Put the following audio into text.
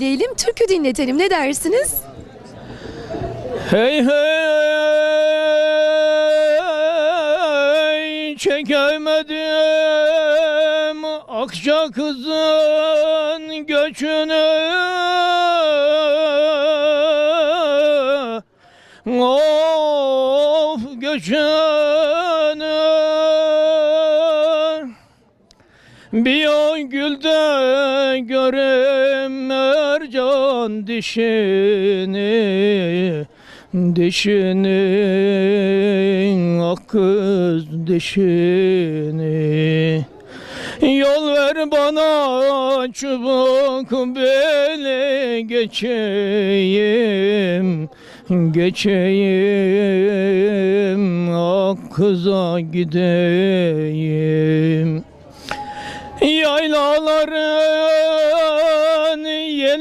söyleyelim, türkü dinletelim. Ne dersiniz? Hey hey çekemedim Akça kızın göçünü Of göçünü Bir o gülde görüm mercan dişini ak kız dişini Yol ver bana çubuk beli geçeyim ak kıza gideyim Yaylaları